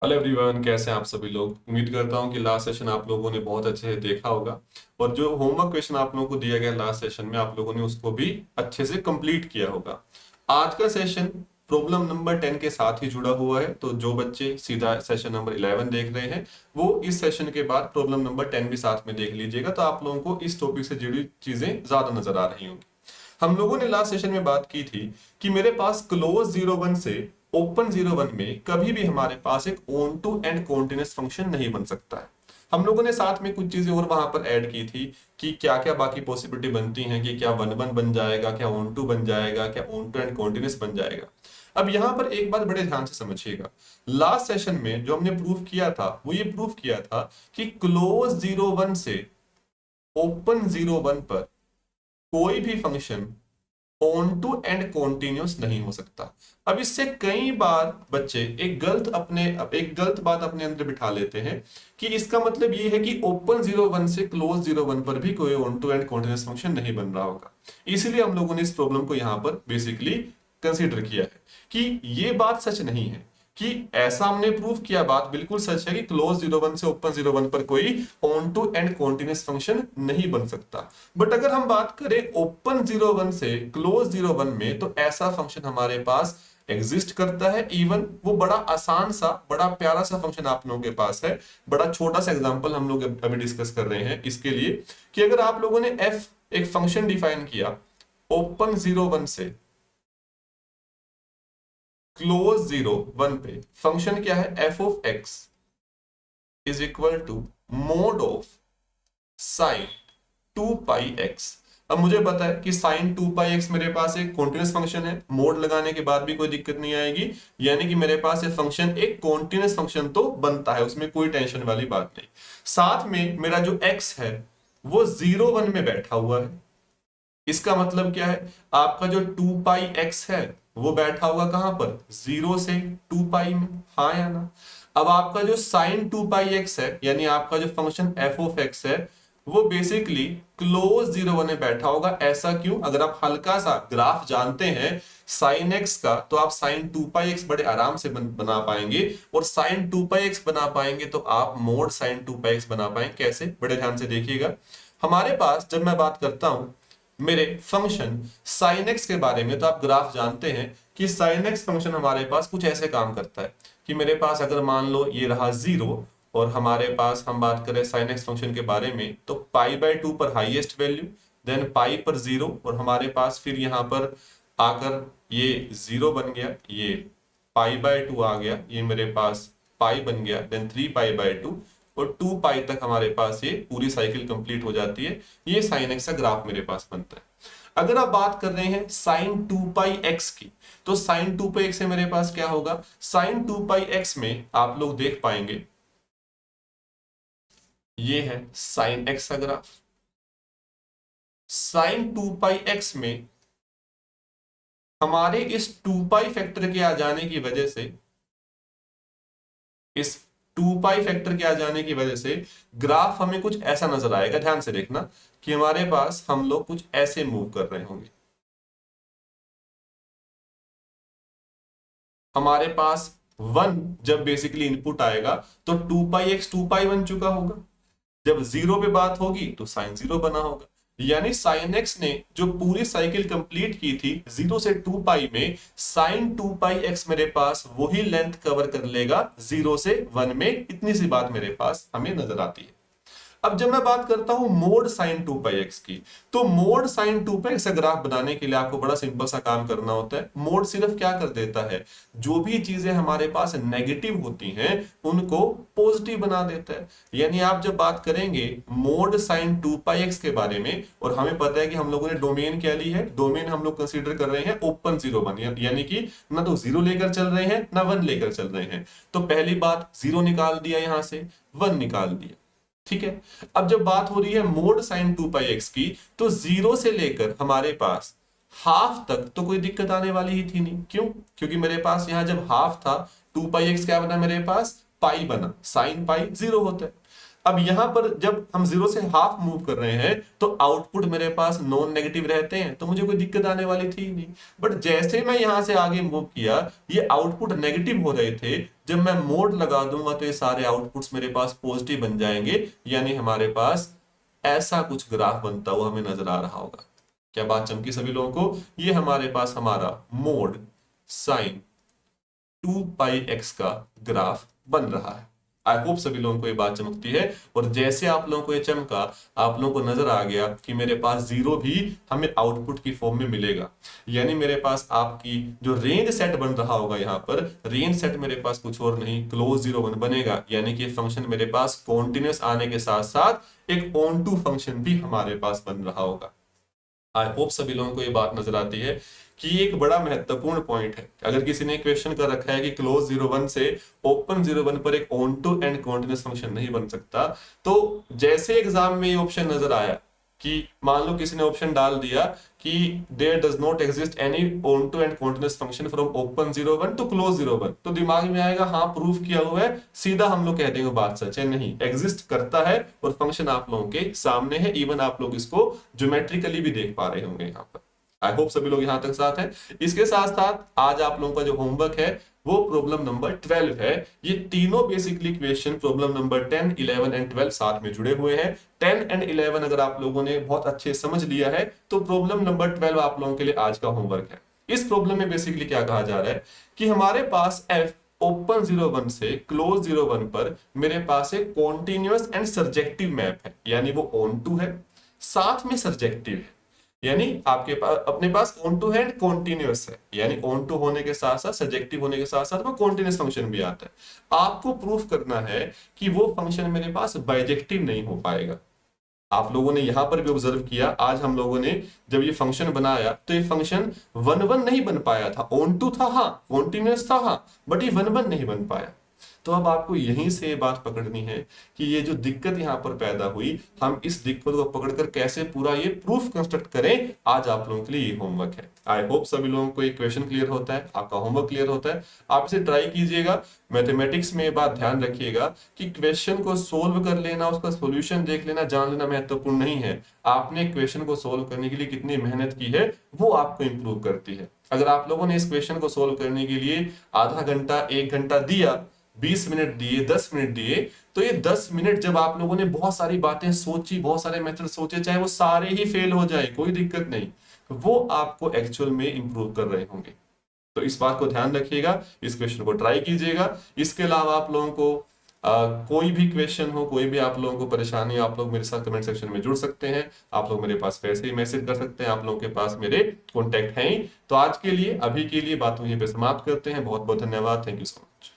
Hello everyone, कैसे हैं आप सभी लोग। उम्मीद करता हूं कि लास्ट सेशन आप लोगों ने बहुत अच्छे से देखा होगा और जो होमवर्क क्वेश्चन आप लोगों को दिया गया लास्ट सेशन में आप लोगों ने उसको भी अच्छे से कंप्लीट किया होगा। आज का सेशन प्रॉब्लम नंबर 10 के साथ ही जुड़ा हुआ है, तो जो बच्चे सीधा सेशन नंबर 11 देख रहे हैं वो इस सेशन के बाद प्रॉब्लम नंबर 10 भी साथ में देख लीजिएगा, तो आप लोगों को इस टॉपिक से जुड़ी चीजें ज्यादा नजर आ रही होंगी। हम लोगों ने लास्ट सेशन में बात की थी कि मेरे पास क्लोज 01 से ओपन 01 में कभी भी हमारे पास एक onto and continuous function नहीं बन सकता है। हम लोगों ने साथ में कुछ चीजें और वहां पर ऐड की थी कि क्या क्या बाकी पॉसिबिलिटी बनती हैं, कि क्या वन वन बन जाएगा, क्या ऑन टू बन जाएगा, क्या ऑन टू एंड कॉन्टिन्यूअस बन जाएगा। अब यहां पर एक बात बड़े ध्यान से समझिएगा। लास्ट सेशन में जो हमने प्रूफ किया था वो ये प्रूफ किया था कि क्लोज 01 से ओपन 01 पर कोई भी function onto and continuous नहीं हो सकता। अब इससे कई बार बच्चे एक गलत बात अपने अंदर बिठा लेते हैं कि इसका मतलब ये है कि ओपन 01 से क्लोज 01 पर भी कोई onto and continuous function नहीं बन रहा होगा। इसीलिए हम लोगों ने इस प्रॉब्लम को यहां पर बेसिकली कंसीडर किया है कि ये बात सच नहीं है कि ऐसा हमने प्रूव किया। बात बिल्कुल सच है कि क्लोज 01 से ओपन 01 पर कोई onto and continuous function नहीं बन सकता। बट अगर हम बात करें ओपन 01 से क्लोज 01 में, तो ऐसा फंक्शन हमारे पास एग्जिस्ट करता है। इवन वो बड़ा आसान सा बड़ा प्यारा सा फंक्शन आप लोगों के पास है। बड़ा छोटा सा एग्जांपल हम लोग अभी डिस्कस कर रहे हैं इसके लिए कि अगर आप लोगों ने एफ एक फंक्शन डिफाइन किया ओपन 01 से क्लोज 01 पे, फंक्शन क्या है, f of x is equal to mod of sine 2 pi x. अब मुझे पता है कि साइन 2 पाई एक्स मेरे पास एक कॉन्टिन्यूस फंक्शन है, मोड लगाने के बाद भी कोई दिक्कत नहीं आएगी, यानी कि मेरे पास ये फंक्शन एक कॉन्टिन्यूस फंक्शन तो बनता है, उसमें कोई टेंशन वाली बात नहीं। साथ में मेरा जो एक्स है वो 01 में बैठा हुआ है। इसका मतलब क्या है, आपका जो 2 पाई एक्स है वो बैठा हुआ कहां पर, 0 से 2 पाई में, हाँ या ना। अब आपका जो साइन 2 पाई एक्स है यानी आपका जो फंक्शन एफ ऑफ एक्स है वो बेसिकली क्लोज 01 में बैठा होगा। ऐसा क्यों, अगर आप हल्का सा ग्राफ जानते हैं साइन एक्स का तो आप साइन 2 पाई एक्स बड़े आराम से बना पाएंगे, और साइन 2 पाई एक्स बना पाएंगे तो आप मोड साइन 2 पाई एक्स बना पाएंगे। कैसे, बड़े ध्यान से देखिएगा। हमारे पास जब मैं बात करता हूं मेरे फंक्शन sin x के बारे में, तो आप ग्राफ जानते हैं कि sin x फंक्शन हमारे पास कुछ ऐसे काम करता है कि मेरे पास अगर मान लो ये रहा 0 और हमारे पास हम बात करें sin x फंक्शन के बारे में, तो π/2 पर हाईएस्ट वैल्यू, देन पाई पर 0, और हमारे पास फिर यहां पर आकर ये 0 बन गया, ये π/2 आ गया, ये मेरे पास पाई बन गया, देन 3π/2 और 2 पाई तक हमारे पास ये पूरी साइकिल कंप्लीट हो जाती है। ये साइन एक्स का ग्राफ मेरे पास बनता है। अगर आप बात कर रहे हैं साइन 2 पाई एक्स की, तो साइन 2 पाई एक्स से मेरे पास क्या होगा, साइन 2 पाई एक्स में आप लोग देख पाएंगे ये है साइन एक्स का ग्राफ। साइन 2 पाई एक्स में हमारे इस 2 पाई फैक्टर के आ जाने की वजह से, इस 2 पाई फैक्टर के आ जाने की वजह से ग्राफ हमें कुछ ऐसा नजर आएगा। ध्यान से देखना कि हमारे पास हम लोग कुछ ऐसे मूव कर रहे होंगे। हमारे पास 1 जब बेसिकली इनपुट आएगा तो 2 पाई एक्स 2 पाई बन चुका होगा। जब 0 पे बात होगी तो साइन 0 बना होगा। यानी साइन एक्स ने जो पूरी साइकिल कंप्लीट की थी 0 से 2 पाई में, साइन 2 पाई एक्स मेरे पास वही लेंथ कवर कर लेगा 0 से 1 में। इतनी सी बात मेरे पास हमें नजर आती है। अब जब मैं बात करता हूं मोड साइन 2 पाई एक्स की, तो मोड साइन 2 पाई एक्स का ग्राफ बनाने के लिए आपको बड़ा सिंपल सा काम करना होता है। मोड सिर्फ क्या कर देता है, जो भी चीजें हमारे पास नेगेटिव होती हैं उनको पॉजिटिव बना देता है। यानी आप जब बात करेंगे मोड साइन 2 पाई एक्स के बारे में, और हमें पता है कि हम लोगों ने डोमेन क्या ली है, डोमेन हम लोग कंसीडर कर रहे हैं ओपन 01, यानी कि ना तो 0 लेकर चल रहे हैं ना 1 लेकर चल रहे हैं। तो पहली बात 0 निकाल दिया, यहां से 1 निकाल दिया, ठीक है। अब जब बात हो रही है मोड साइन 2 पाई एक्स की, तो 0 से लेकर हमारे पास हाफ तक तो कोई दिक्कत आने वाली ही थी नहीं। क्यों, क्योंकि मेरे पास यहां जब हाफ था 2 पाई एक्स क्या बना, मेरे पास पाई बना, साइन पाई 0 होता है। अब यहां पर जब हम जीरो से हाफ मूव कर रहे हैं तो आउटपुट मेरे पास नॉन नेगेटिव रहते हैं, तो मुझे कोई दिक्कत आने वाली थी नहीं। बट जैसे मैं यहां से आगे मूव किया, ये आउटपुट नेगेटिव हो रहे थे, जब मैं मोड लगा दूंगा तो ये सारे आउटपुट्स मेरे पास पॉजिटिव बन जाएंगे, यानी हमारे पास ऐसा कुछ ग्राफ बनता हुआ हमें नजर आ रहा होगा। क्या बात चमकी सभी लोगों को? ये हमारे पास हमारा मोड साइन 2π(x) का ग्राफ बन रहा है। आई होप सभी लोगों को ये बात चमकती है। और जैसे आप लोगों को ये चमका, आप लोगों को नजर आ गया कि मेरे पास जीरो भी हमें आउटपुट की फॉर्म में मिलेगा, यानी मेरे पास आपकी जो रेंज सेट बन रहा होगा, यहाँ पर रेंज सेट मेरे पास कुछ और नहीं क्लोज 0 1 बनेगा, यानी कि फंक्शन मेरे पास कॉन्टिन्यूस आने के साथ साथ एक ऑन टू फंक्शन भी हमारे पास बन रहा होगा। आई होप सभी लोगों को ये बात नजर आती है कि ये एक बड़ा महत्वपूर्ण पॉइंट है। अगर किसी ने क्वेश्चन कर रखा है कि क्लोज 0 1 से ओपन 0 1 पर एक onto and continuous function नहीं बन सकता, तो जैसे एग्जाम में ये ऑप्शन नजर आया कि मान लो किसी ने ऑप्शन डाल दिया कि there does not exist any onto and continuous function from open 0 1 to close 0 1, तो दिमाग में आएगा हाँ प्रूफ किया हुआ है, सीधा हम लोग कह देंगे बात सच है। नहीं, एग्जिस्ट करता है और फंक्शन आप लोगों के सामने है, इवन आप लोग इसको ज्योमेट्रिकली भी देख पा रहे होंगे यहाँ पर। आई होप सभी लोग यहां तक साथ हैं। इसके साथ साथ आज आप लोगों का जो होमवर्क है वो प्रॉब्लम नंबर 12 है। ये तीनों basically question problem number 10 11 and 12 साथ में जुड़े हुए हैं। 10 एंड 11 अगर आप लोगों ने बहुत अच्छे समझ लिया है तो प्रॉब्लम नंबर 12 आप लोगों के लिए आज का होमवर्क है। इस प्रॉब्लम में बेसिकली क्या कहा जा रहा है कि हमारे पास एफ ओपन 0 1 से क्लोज 0 1 पर मेरे पास एक कॉन्टिन्यूअस एंड सर्जेक्टिव मैप है, यानी वो ऑन टू है साथ में सर्जेक्टिव है, यानी आपके पास अपने पास ऑन टू है एंड कॉन्टिन्यूअस है, यानी ऑन टू होने के साथ साथ सर्जेक्टिव होने के साथ साथ वो कॉन्टिन्यूअस फंक्शन भी आता है। आपको प्रूफ करना है कि वो फंक्शन मेरे पास बाइजेक्टिव नहीं हो पाएगा। आप लोगों ने यहां पर भी ऑब्जर्व किया, आज हम लोगों ने जब ये फंक्शन बनाया तो ये फंक्शन 1 1 नहीं बन पाया था, ऑन टू था हाँ, कॉन्टिन्यूअस था हाँ, बट ये 1 1 नहीं बन पाया। तो अब आपको यहीं से ये बात पकड़नी है कि ये जो दिक्कत यहां पर पैदा हुई, हम इस दिक्कत को पकड़कर कैसे पूरा ये प्रूफ कंस्ट्रक्ट करें, आज आप लोगों के लिए ये होमवर्क है। आई होप सभी लोगों को ये क्वेश्चन क्लियर होता है, आपका होमवर्क क्लियर होता है। आप इसे ट्राई कीजिएगा। मैथमेटिक्स में ये बात ध्यान रखिएगा कि क्वेश्चन को सोल्व कर लेना, उसका सोल्यूशन देख लेना, जान लेना महत्वपूर्ण नहीं है। आपने क्वेश्चन को सोल्व करने के लिए कितनी मेहनत की है वो आपको इंप्रूव करती है। अगर आप लोगों ने इस क्वेश्चन को सोल्व करने के लिए आधा घंटा 1 घंटा दिया, 20 मिनट दिए, 10 मिनट दिए, तो ये 10 मिनट जब आप लोगों ने बहुत सारी बातें सोची, बहुत सारे मेथड सोचे, चाहे वो सारे ही फेल हो जाए कोई दिक्कत नहीं, वो आपको एक्चुअल में इंप्रूव कर रहे होंगे। तो इस बात को ध्यान रखिएगा, इस क्वेश्चन को ट्राई कीजिएगा। इसके अलावा आप लोगों को कोई भी क्वेश्चन हो, कोई भी आप लोगों को परेशानी, आप लोग मेरे साथ कमेंट सेक्शन में जुड़ सकते हैं। आप लोग मेरे पास वैसे ही मैसेज कर सकते हैं, आप लोगों के पास मेरे कॉन्टैक्ट हैं ही। तो आज के लिए, अभी के लिए बात यहीं पे समाप्त करते हैं। बहुत बहुत धन्यवाद। Thank you so much.